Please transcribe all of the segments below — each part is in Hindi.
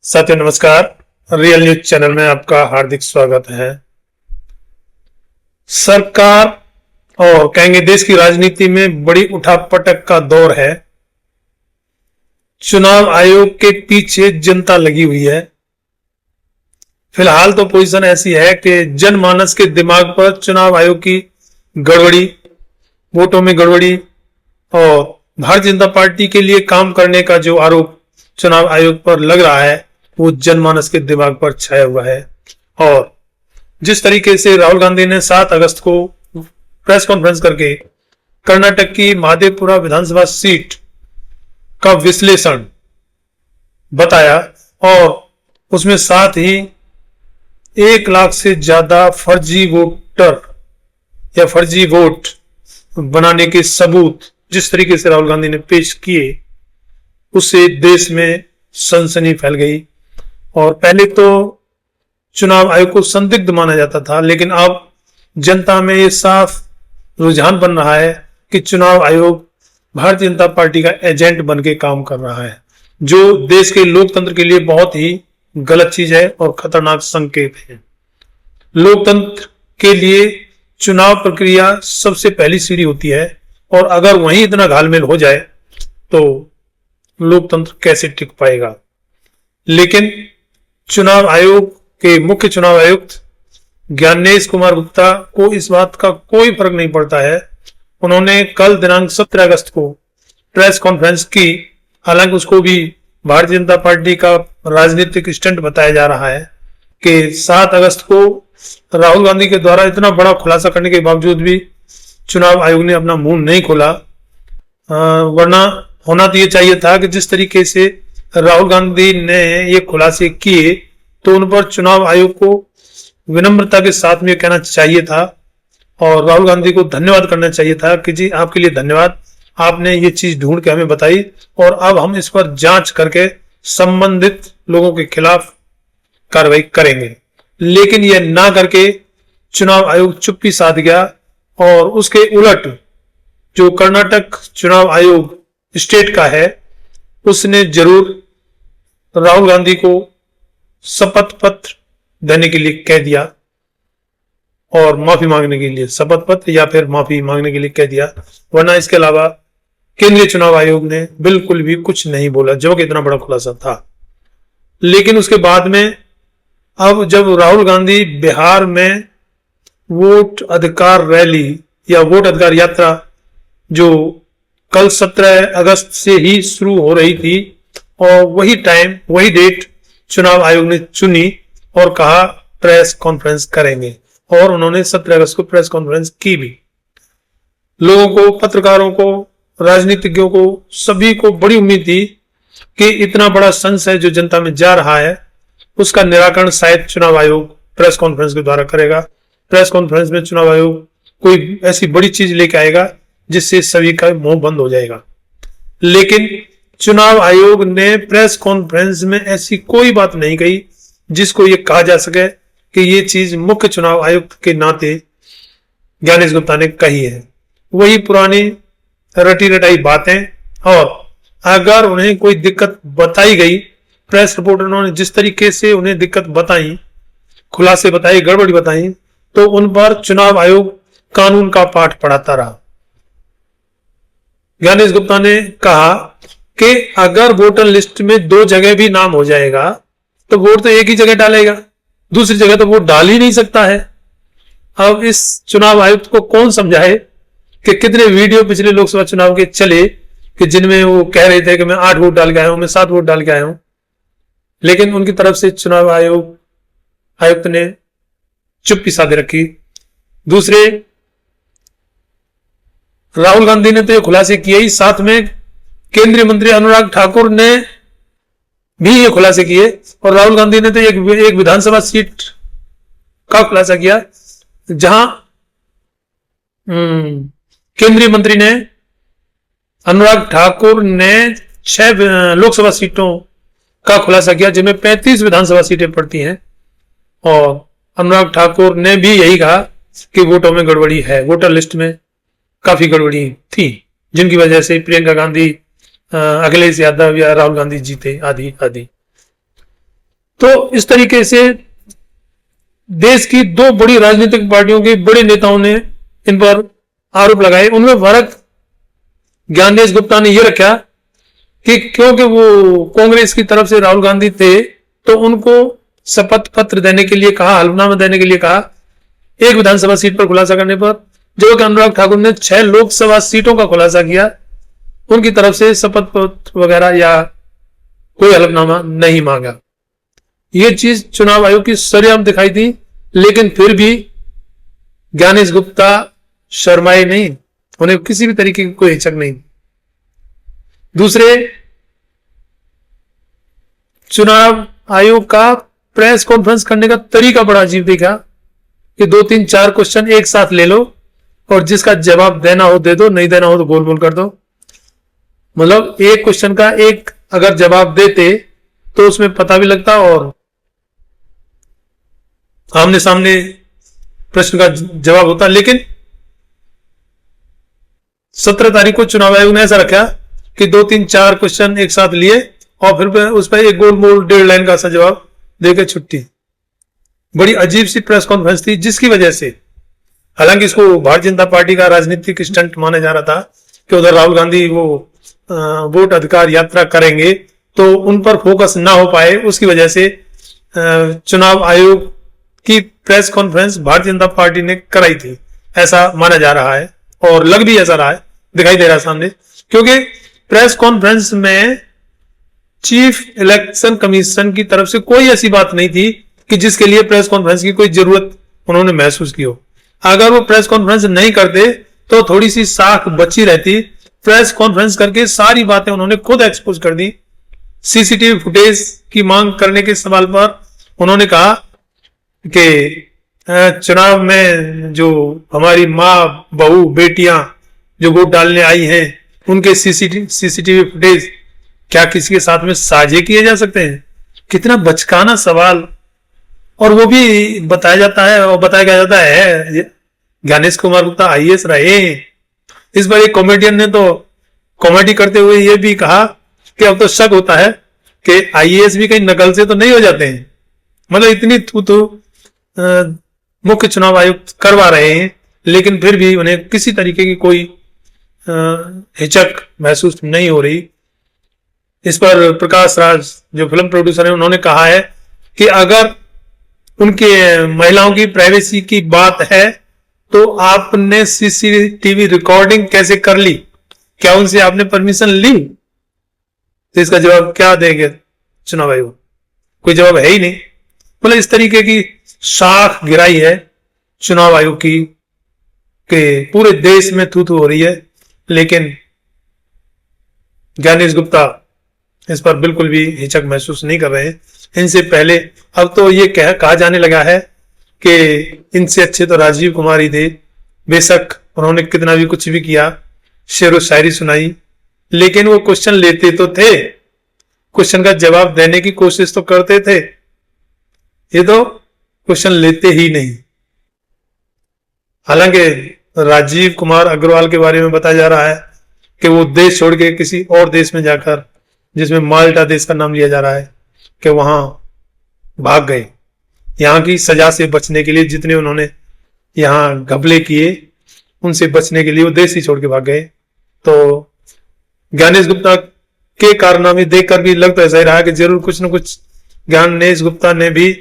साथियों नमस्कार। रियल न्यूज चैनल में आपका हार्दिक स्वागत है। सरकार और कहेंगे देश की राजनीति में बड़ी उठापटक का दौर है। चुनाव आयोग के पीछे जनता लगी हुई है। फिलहाल तो पोजीशन ऐसी है कि जनमानस के दिमाग पर चुनाव आयोग की गड़बड़ी, वोटों में गड़बड़ी और भारतीय जनता पार्टी के लिए काम करने का जो आरोप चुनाव आयोग पर लग रहा है वो जनमानस के दिमाग पर छाया हुआ है। और जिस तरीके से राहुल गांधी ने 7 अगस्त को प्रेस कॉन्फ्रेंस करके कर्नाटक की महादेवपुरा विधानसभा सीट का विश्लेषण बताया और उसमें साथ ही 1 लाख से ज्यादा फर्जी वोटर या फर्जी वोट बनाने के सबूत जिस तरीके से राहुल गांधी ने पेश किए उससे देश में सनसनी फैल गई। और पहले तो चुनाव आयोग को संदिग्ध माना जाता था, लेकिन अब जनता में ये साफ रुझान बन रहा है कि चुनाव आयोग भारतीय जनता पार्टी का एजेंट बन के काम कर रहा है, जो देश के लोकतंत्र के लिए बहुत ही गलत चीज है और खतरनाक संकेत है। लोकतंत्र के लिए चुनाव प्रक्रिया सबसे पहली सीढ़ी होती है और अगर वहीं इतना घालमेल हो जाए तो लोकतंत्र कैसे टिक पाएगा। लेकिन चुनाव आयोग के मुख्य चुनाव आयुक्त ज्ञानेश कुमार गुप्ता को इस बात का कोई फर्क नहीं पड़ता है। उन्होंने कल दिनांक 17 अगस्त को प्रेस कॉन्फ्रेंस की। हालांकि उसको भी भारतीय जनता पार्टी का राजनीतिक स्टंट बताया जा रहा है कि 7 अगस्त को राहुल गांधी के द्वारा इतना बड़ा खुलासा करने के बावजूद भी चुनाव आयोग ने अपना मुंह नहीं खोला। वरना होना तो ये चाहिए था कि जिस तरीके से राहुल गांधी ने ये खुलासे किए तो उन पर चुनाव आयोग को विनम्रता के साथ में कहना चाहिए था और राहुल गांधी को धन्यवाद करना चाहिए था कि जी आपके लिए धन्यवाद, आपने ये चीज ढूंढ के हमें बताई और अब हम इस पर जांच करके संबंधित लोगों के खिलाफ कार्रवाई करेंगे। लेकिन यह ना करके चुनाव आयोग चुप्पी साध गया और उसके उलट जो कर्नाटक चुनाव आयोग स्टेट का है उसने जरूर राहुल गांधी को शपथ पत्र देने के लिए कह दिया और माफी मांगने के लिए, शपथ पत्र या फिर माफी मांगने के लिए कह दिया। वरना इसके अलावा केंद्रीय चुनाव आयोग ने बिल्कुल भी कुछ नहीं बोला, जो कि इतना बड़ा खुलासा था। लेकिन उसके बाद में अब जब राहुल गांधी बिहार में वोट अधिकार रैली या वोट अधिकार यात्रा जो कल 17 अगस्त से ही शुरू हो रही थी और वही टाइम वही डेट चुनाव आयोग ने चुनी और कहा प्रेस कॉन्फ्रेंस करेंगे और उन्होंने 17 अगस्त को प्रेस कॉन्फ्रेंस की भी। लोगों को, पत्रकारों को, राजनीतिज्ञों को, सभी को बड़ी उम्मीद थी कि इतना बड़ा संशय जो जनता में जा रहा है उसका निराकरण शायद चुनाव आयोग प्रेस कॉन्फ्रेंस के द्वारा करेगा। प्रेस कॉन्फ्रेंस में चुनाव आयोग कोई ऐसी बड़ी चीज लेके आएगा जिससे सभी का मुंह बंद हो जाएगा। लेकिन चुनाव आयोग ने प्रेस कॉन्फ्रेंस में ऐसी कोई बात नहीं कही जिसको ये कहा जा सके कि ये चीज मुख्य चुनाव आयुक्त के नाते ज्ञानेश गुप्ता ने कही है। वही पुरानी रटी रटाई बातें। और अगर उन्हें कोई दिक्कत बताई गई, प्रेस रिपोर्टरों ने जिस तरीके से उन्हें दिक्कत बताई, खुलासे बताई, गड़बड़ी बताई, तो उन पर चुनाव आयोग कानून का पाठ पढ़ाता रहा। ज्ञानेश गुप्ता ने कहा कि अगर वोटर लिस्ट में 2 जगह भी नाम हो जाएगा तो वोट तो एक ही जगह डालेगा, दूसरी जगह तो वोट डाल ही नहीं सकता है। अब इस चुनाव आयुक्त को कौन समझाए कि कितने वीडियो पिछले लोकसभा चुनाव के चले कि जिनमें वो कह रहे थे कि मैं 8 वोट डाल के आया हूं, मैं 7 वोट डाल के आया हूं। लेकिन उनकी तरफ से चुनाव आयुक्त ने चुप्पी साधे रखी। दूसरे, राहुल गांधी ने तो ये खुलासे किए ही, साथ में केंद्रीय मंत्री अनुराग ठाकुर ने भी ये खुलासे किए और राहुल गांधी ने तो एक विधानसभा सीट का खुलासा किया जहां केंद्रीय मंत्री ने, अनुराग ठाकुर ने 6 लोकसभा सीटों का खुलासा किया जिनमें 35 विधानसभा सीटें पड़ती हैं। और अनुराग ठाकुर ने भी यही कहा कि वोटों में गड़बड़ी है, वोटर लिस्ट में काफी गड़बड़ी थी जिनकी वजह से प्रियंका गांधी, अखिलेश यादव या राहुल गांधी जीते आदि आदि। तो इस तरीके से देश की दो बड़ी राजनीतिक पार्टियों के बड़े नेताओं ने इन पर आरोप लगाए। उनमें फर्क ज्ञानेश गुप्ता ने यह रखा कि क्योंकि वो कांग्रेस की तरफ से राहुल गांधी थे तो उनको शपथ पत्र देने के लिए कहा, हलफनामा देने के लिए कहा एक विधानसभा सीट पर खुलासा करने पर, जबकि अनुराग ठाकुर ने 6 लोकसभा सीटों का खुलासा किया। उनकी तरफ से शपथ पत्र वगैरह या कोई हलफनामा नहीं मांगा। यह चीज चुनाव आयोग की सरेआम दिखाई थी, लेकिन फिर भी ज्ञानेश गुप्ता शर्माए नहीं, उन्हें किसी भी तरीके की कोई हिचक नहीं। दूसरे, चुनाव आयोग का प्रेस कॉन्फ्रेंस करने का तरीका बड़ा अजीब दिखा कि 2 3 4 क्वेश्चन एक साथ ले लो और जिसका जवाब देना हो दे दो, नहीं देना हो तो गोल गोल कर दो। मतलब एक क्वेश्चन का एक अगर जवाब देते तो उसमें पता भी लगता और आमने सामने प्रश्न का जवाब होता। लेकिन 17 तारीख को चुनाव आयोग ने ऐसा रखा कि 2 3 4 क्वेश्चन एक साथ लिए और फिर उस पर एक गोल मोल 1.5 लाइन का सा जवाब देकर छुट्टी। बड़ी अजीब सी प्रेस कॉन्फ्रेंस थी, जिसकी वजह से, हालांकि इसको भारतीय जनता पार्टी का राजनीतिक स्टंट माना जा रहा था कि उधर राहुल गांधी वो वोट अधिकार यात्रा करेंगे तो उन पर फोकस ना हो पाए, उसकी वजह से चुनाव आयोग की press conference Bharatiya Janata party ने कराई थी, ऐसा माना जा रहा है और लग भी ऐसा रहा है, दिखाई दे रहा है सामने। क्योंकि प्रेस कॉन्फ्रेंस में चीफ इलेक्शन कमीशन की तरफ से कोई ऐसी बात नहीं थी कि जिसके लिए प्रेस कॉन्फ्रेंस की कोई जरूरत उन्होंने महसूस की हो। अगर वो प्रेस कॉन्फ्रेंस नहीं करते तो थोड़ी सी साख बची रहती। प्रेस कॉन्फ्रेंस करके सारी बातें उन्होंने खुद एक्सपोज कर दी। सीसीटीवी फुटेज की मांग करने के सवाल पर उन्होंने कहा कि चुनाव में जो हमारी माँ, बहू, बेटियां जो वोट डालने आई हैं उनके सीसीटीवी फुटेज क्या किसी के साथ में साझे किए जा सकते हैं? कितना बचकाना सवाल। और वो भी बताया जाता है और बताया जाता है ज्ञानेश कुमार गुप्ता आईएएस रहे। इस बार एक कॉमेडियन ने तो कॉमेडी करते हुए ये भी कहा कि अब तो शक होता है कि आईएएस भी कहीं नकल से तो नहीं हो जाते हैं। मतलब इतनी मुख्य चुनाव आयुक्त करवा रहे हैं, लेकिन फिर भी उन्हें किसी तरीके की कोई हिचक महसूस नहीं हो रही। इस पर प्रकाश राज जो फिल्म प्रोड्यूसर है उन्होंने कहा है कि अगर उनके महिलाओं की प्राइवेसी की बात है तो आपने सीसीटीवी रिकॉर्डिंग कैसे कर ली? क्या उनसे आपने परमिशन ली? तो इसका जवाब क्या देंगे चुनाव आयोग? कोई जवाब है ही नहीं। मतलब इस तरीके की शाख गिराई है चुनाव आयोग की कि पूरे देश में थू थू हो रही है, लेकिन ज्ञानेश गुप्ता इस पर बिल्कुल भी हिचक महसूस नहीं कर रहे हैं। इनसे पहले अब तो ये कहा जाने लगा है कि इनसे अच्छे तो राजीव कुमार ही थे। बेशक उन्होंने कितना भी कुछ भी किया, शेर व शायरी सुनाई, लेकिन वो क्वेश्चन लेते तो थे, क्वेश्चन का जवाब देने की कोशिश तो करते थे। ये तो क्वेश्चन लेते ही नहीं। हालांकि राजीव कुमार अग्रवाल के बारे में बताया जा रहा है कि वो देश छोड़ के किसी और देश में जाकर, जिसमें माल्टा देश का नाम लिया जा रहा है, कि वहां भाग गए। यहां की सजा से बचने के लिए जितने उन्होंने यहां घपले किए उनसे बचने के लिए वो देश ही छोड़ के भाग गए। तो ज्ञानेश गुप्ता के कारनामे देखकर भी लग तो ऐसा ही रहा कि जरूर कुछ न कुछ ज्ञानेश गुप्ता ने भी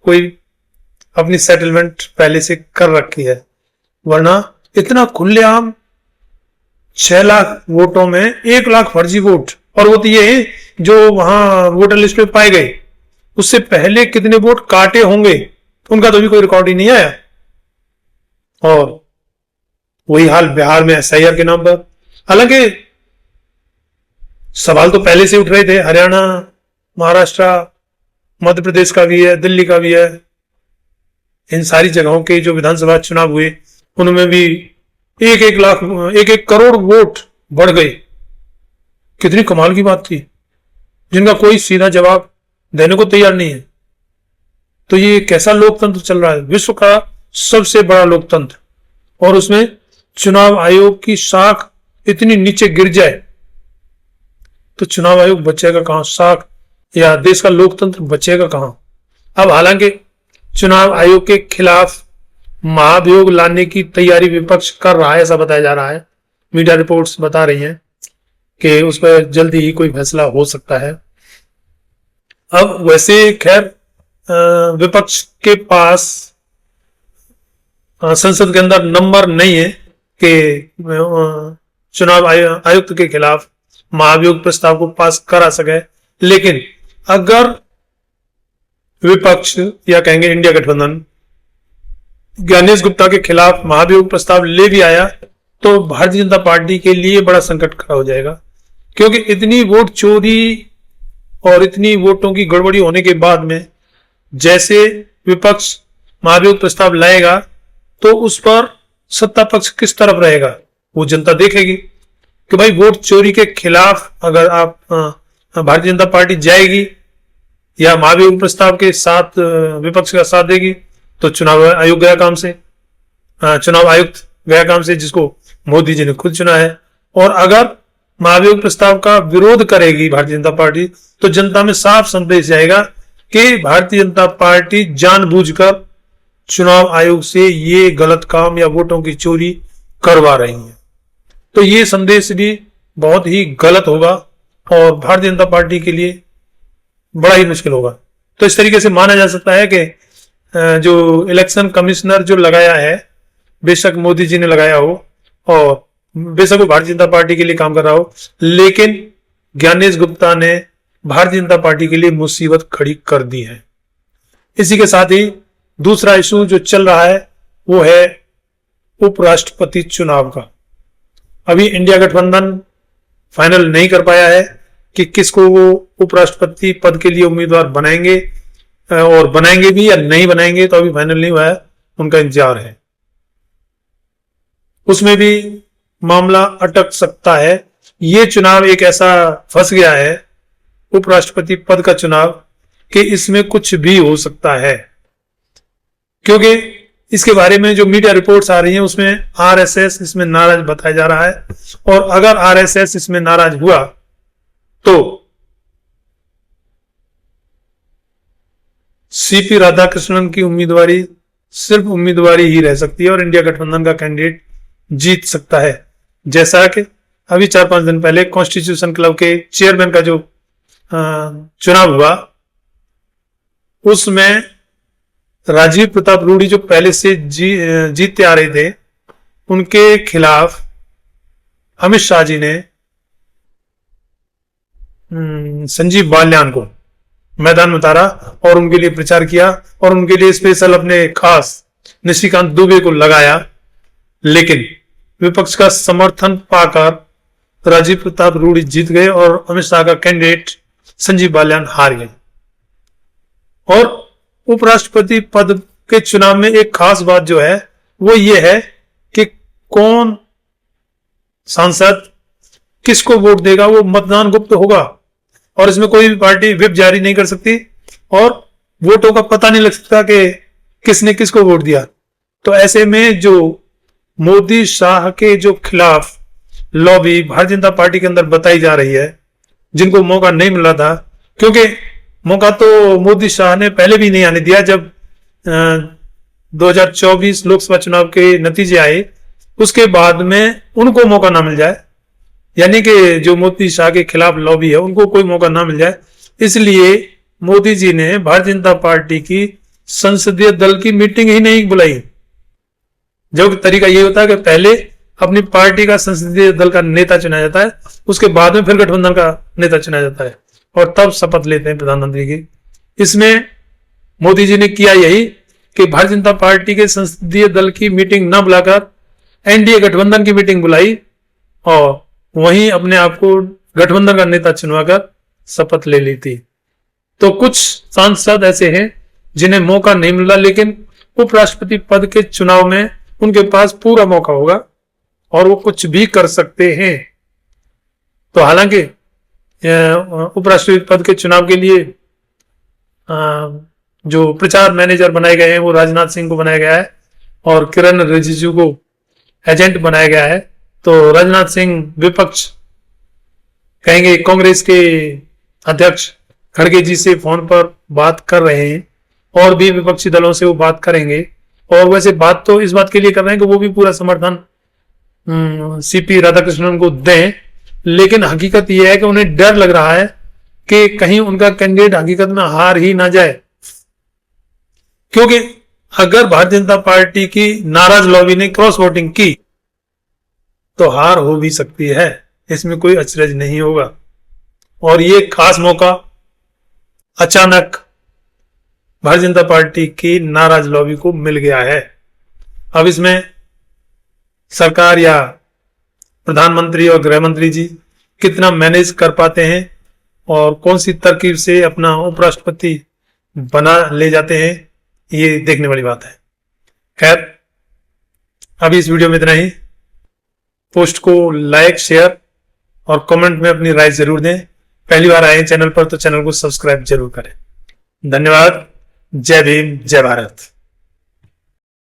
कोई अपनी सेटलमेंट पहले से कर रखी है, वरना इतना खुलेआम 6 लाख वोटों में 1 लाख फर्जी वोट, और वो तो ये जो वहां वोटर लिस्ट में पाए गए उससे पहले कितने वोट काटे होंगे उनका तो भी कोई रिकॉर्ड ही नहीं आया। और वही हाल बिहार में एसआईआर के नाम पर। हालांकि सवाल तो पहले से उठ रहे थे, हरियाणा, महाराष्ट्र, मध्य प्रदेश का भी है, दिल्ली का भी है। इन सारी जगहों के जो विधानसभा चुनाव हुए उनमें भी 1-1 लाख 1-1 करोड़ वोट बढ़ गए। कितनी कमाल की बात थी, जिनका कोई सीधा जवाब देने को तैयार नहीं है। तो ये कैसा लोकतंत्र चल रहा है? विश्व का सबसे बड़ा लोकतंत्र, और उसमें चुनाव आयोग की शाख इतनी नीचे गिर जाए तो चुनाव आयोग बचेगा कहां? शाख या देश का लोकतंत्र बचेगा कहां। अब हालांकि चुनाव आयोग के खिलाफ महाभियोग लाने की तैयारी विपक्ष कर रहा है, ऐसा बताया जा रहा है। मीडिया रिपोर्ट्स बता रही हैं कि उस पर जल्दी ही कोई फैसला हो सकता है। अब वैसे खैर विपक्ष के पास संसद के अंदर नंबर नहीं है कि चुनाव आयुक्त के खिलाफ महाभियोग प्रस्ताव को पास करा सके, लेकिन अगर विपक्ष या कहेंगे इंडिया गठबंधन ज्ञानेश गुप्ता के खिलाफ महाभियोग प्रस्ताव ले भी आया तो भारतीय जनता पार्टी के लिए बड़ा संकट खड़ा हो जाएगा, क्योंकि इतनी वोट चोरी और इतनी वोटों की गड़बड़ी होने के बाद में जैसे विपक्ष महाभियोग प्रस्ताव लाएगा तो उस पर सत्ता पक्ष किस तरफ रहेगा वो जनता देखेगी कि भाई वोट चोरी के खिलाफ अगर आप भारतीय जनता पार्टी जाएगी या महाभियोग प्रस्ताव के साथ विपक्ष का साथ देगी तो चुनाव आयोग गया काम से, चुनाव आयुक्त गया काम से, जिसको मोदी जी ने खुद चुना है। और अगर महाभियोग प्रस्ताव का विरोध करेगी भारतीय जनता पार्टी तो जनता में साफ संदेश जाएगा कि भारतीय जनता पार्टी जानबूझकर चुनाव आयोग से ये गलत काम या वोटों की चोरी करवा रही है। तो ये संदेश भी बहुत ही गलत होगा और भारतीय जनता पार्टी के लिए बड़ा ही मुश्किल होगा। तो इस तरीके से माना जा सकता है कि जो इलेक्शन कमिश्नर जो लगाया है, बेशक मोदी जी ने लगाया हो और बेशक वो भारतीय जनता पार्टी के लिए काम कर रहा हो, लेकिन ज्ञानेश गुप्ता ने भारतीय जनता पार्टी के लिए मुसीबत खड़ी कर दी है। इसी के साथ ही दूसरा इशू जो चल रहा है वो है उपराष्ट्रपति चुनाव का। अभी इंडिया गठबंधन फाइनल नहीं कर पाया है कि किसको वो उपराष्ट्रपति पद के लिए उम्मीदवार बनाएंगे और बनाएंगे भी या नहीं बनाएंगे, तो अभी फाइनल नहीं हुआ है, उनका इंतजार है। उसमें भी मामला अटक सकता है। ये चुनाव एक ऐसा फंस गया है उपराष्ट्रपति पद का चुनाव कि इसमें कुछ भी हो सकता है, क्योंकि इसके बारे में जो मीडिया रिपोर्ट्स आ रही हैं उसमें आरएसएस इसमें नाराज बताया जा रहा है, और अगर आरएसएस इसमें नाराज हुआ तो सीपी राधाकृष्णन की उम्मीदवारी सिर्फ उम्मीदवारी ही रह सकती है और इंडिया गठबंधन का कैंडिडेट जीत सकता है। जैसा कि अभी 4-5 दिन पहले कॉन्स्टिट्यूशन क्लब के चेयरमैन का जो चुनाव हुआ उसमें राजीव प्रताप रूडी जो पहले से जीतते आ रहे थे, उनके खिलाफ अमित शाह जी ने संजीव बाल्यान को मैदान में उतारा और उनके लिए प्रचार किया और उनके लिए स्पेशल अपने खास निशिकांत दुबे को लगाया, लेकिन विपक्ष का समर्थन पाकर राजीव प्रताप रूडी जीत गए और अमित शाह का कैंडिडेट संजीव बाल्यान हार गए। और उपराष्ट्रपति पद के चुनाव में एक खास बात जो है वो ये है कि कौन सांसद किसको वोट देगा वो मतदान गुप्त होगा और इसमें कोई भी पार्टी व्हिप जारी नहीं कर सकती और वोटों का पता नहीं लग सकता कि किसने किसको वोट दिया। तो ऐसे में जो मोदी शाह के जो खिलाफ लॉबी भारतीय जनता पार्टी के अंदर बताई जा रही है, जिनको मौका नहीं मिल रहा था, क्योंकि मौका तो मोदी शाह ने पहले भी नहीं आने दिया। जब 2024 लोकसभा चुनाव के नतीजे आए उसके बाद में उनको मौका ना मिल जाए, यानी कि जो मोदी शाह के खिलाफ लॉबी है उनको कोई मौका ना मिल जाए, इसलिए मोदी जी ने भारतीय जनता पार्टी की संसदीय दल की मीटिंग ही नहीं बुलाई। जो तरीका ये होता है कि पहले अपनी पार्टी का संसदीय दल का नेता चुना जाता है, उसके बाद में फिर गठबंधन का नेता चुना जाता है और तब शपथ लेते हैं प्रधानमंत्री की। इसमें मोदी जी ने किया यही कि भारतीय जनता पार्टी के संसदीय दल की मीटिंग न बुलाकर एनडीए गठबंधन की मीटिंग बुलाई और वहीं अपने आप को गठबंधन का नेता चुनवाकर शपथ ले ली थी। तो कुछ सांसद ऐसे हैं जिन्हें मौका नहीं मिला, लेकिन उपराष्ट्रपति पद के चुनाव में उनके पास पूरा मौका होगा और वो कुछ भी कर सकते हैं। तो हालांकि उपराष्ट्रपति पद के चुनाव के लिए जो प्रचार मैनेजर बनाए गए हैं वो राजनाथ सिंह को बनाया गया है और किरण रिजिजू को एजेंट बनाया गया है। तो राजनाथ सिंह विपक्ष कहेंगे कांग्रेस के अध्यक्ष खड़गे जी से फोन पर बात कर रहे हैं, और भी विपक्षी दलों से वो बात करेंगे। और वैसे बात तो इस बात के लिए कर रहे हैं कि वो भी पूरा समर्थन सीपी राधाकृष्णन को दें, लेकिन हकीकत यह है कि उन्हें डर लग रहा है कि कहीं उनका कैंडिडेट हकीकत में हार ही ना जाए। क्योंकि अगर भारतीय जनता पार्टी की नाराज लॉबी ने क्रॉस वोटिंग की तो हार हो भी सकती है, इसमें कोई अचरज नहीं होगा। और ये खास मौका अचानक भारतीय जनता पार्टी की नाराज लॉबी को मिल गया है। अब इसमें सरकार या प्रधानमंत्री और गृह मंत्री जी कितना मैनेज कर पाते हैं और कौन सी तरकीब से अपना उपराष्ट्रपति बना ले जाते हैं, ये देखने वाली बात है। खैर, अभी इस वीडियो में इतना ही। पोस्ट को लाइक, शेयर और कमेंट में अपनी राय जरूर दें। पहली बार आए चैनल पर तो चैनल को सब्सक्राइब जरूर करें। धन्यवाद। जय भीम, जय भारत।